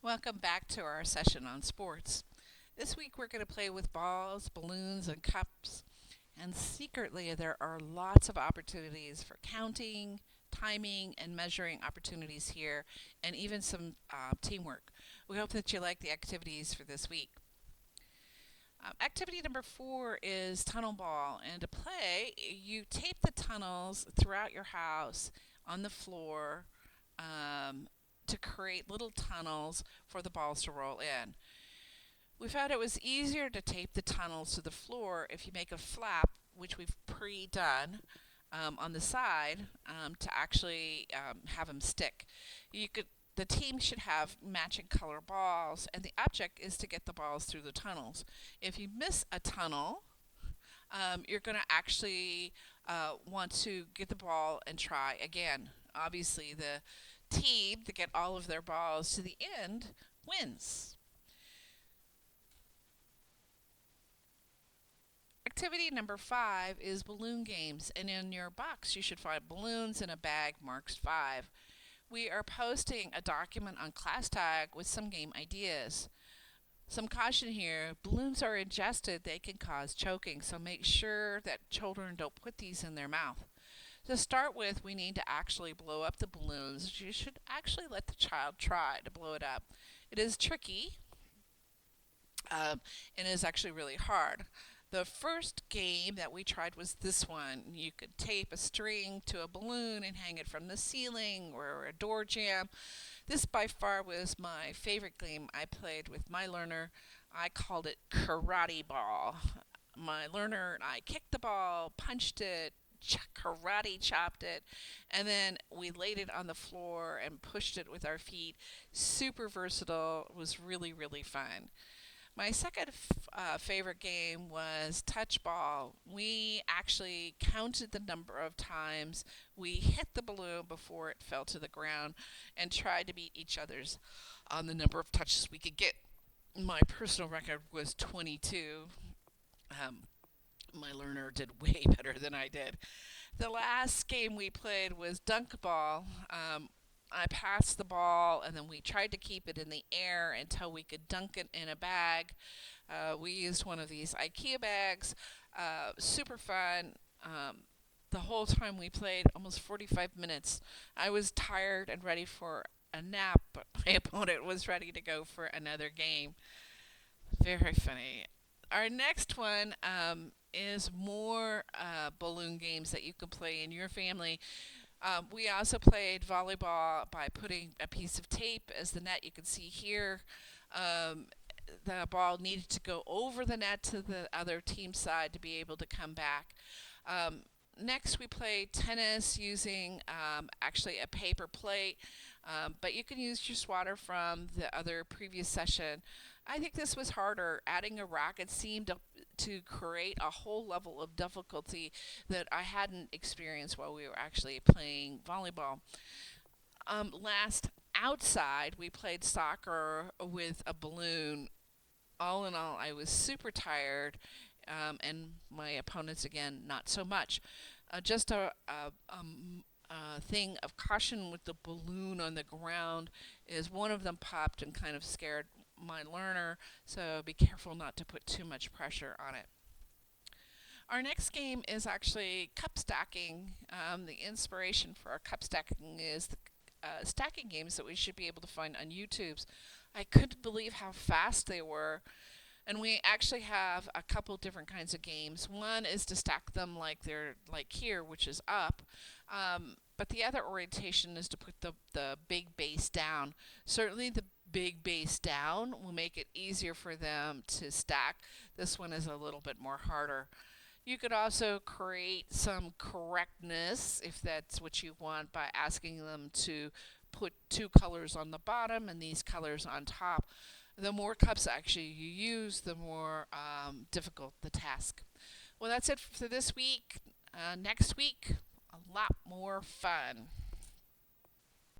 Welcome back to our session on sports. This week we're going to play with balls, balloons, and cups. And secretly, there are lots of opportunities for counting, timing, and measuring opportunities here, and even some teamwork. We hope that you like the activities for this week. Activity number 4 is tunnel ball. And to play, you tape the tunnels throughout your house on the floor to create little tunnels for the balls to roll in. We found it was easier to tape the tunnels to the floor if you make a flap, which we've pre-done on the side to actually have them stick. You could the team should have matching color balls, and the object is to get the balls through the tunnels. If you miss a tunnel, you're going to actually want to get the ball and try again. Obviously, the team to get all of their balls to the end wins. Activity number 5 is balloon games, and in your box you should find balloons in a bag marked 5. We are posting a document on ClassTag with some game ideas. Some caution here, balloons are ingested, they can cause choking, so make sure that children don't put these in their mouth. To start with, we need to actually blow up the balloons. You should actually let the child try to blow it up. It is tricky and is actually really hard. The first game that we tried was this one. You could tape a string to a balloon and hang it from the ceiling or a door jamb. This by far was my favorite game I played with my learner. I called it Karate Ball. My learner and I kicked the ball, punched it, karate chopped it, and then we laid it on the floor and pushed it with our feet. Super versatile. It was really, really fun. My second favorite game was touch ball. We actually counted the number of times we hit the balloon before it fell to the ground and tried to beat each other's on the number of touches we could get. My personal record was 22. Um, my learner did way better than I did. The last game we played was dunk ball. I passed the ball and then we tried to keep it in the air until we could dunk it in a bag. We used one of these IKEA bags. Super fun. The whole time we played, almost 45 minutes. I was tired and ready for a nap, but my opponent was ready to go for another game. Very funny. Our next one is more balloon games that you can play in your family. We also played volleyball by putting a piece of tape as the net. You can see here. Um, the ball needed to go over the net to the other team side to be able to come back. Um, Next, we played tennis using actually a paper plate, but you can use your swatter from the other previous session. I think this was harder. Adding a racket seemed to create a whole level of difficulty that I hadn't experienced while we were actually playing volleyball. Last, outside, we played soccer with a balloon. All in all, I was super tired, and my opponents, again, not so much. Just a thing of caution with the balloon on the ground is one of them popped and kind of scared my learner, so be careful not to put too much pressure on it. Our next game is actually cup stacking. The inspiration for our cup stacking is the stacking games that we should be able to find on YouTube's. I couldn't believe how fast they were. And we actually have a couple different kinds of games. One is to stack them like they're like here, which is up. But the other orientation is to put the big base down. Certainly the big base down will make it easier for them to stack. This one is a little bit more harder. You could also create some correctness if that's what you want by asking them to put two colors on the bottom and these colors on top. The more cups actually you use, the more difficult the task. Well, that's it for this week. Next week, a lot more fun.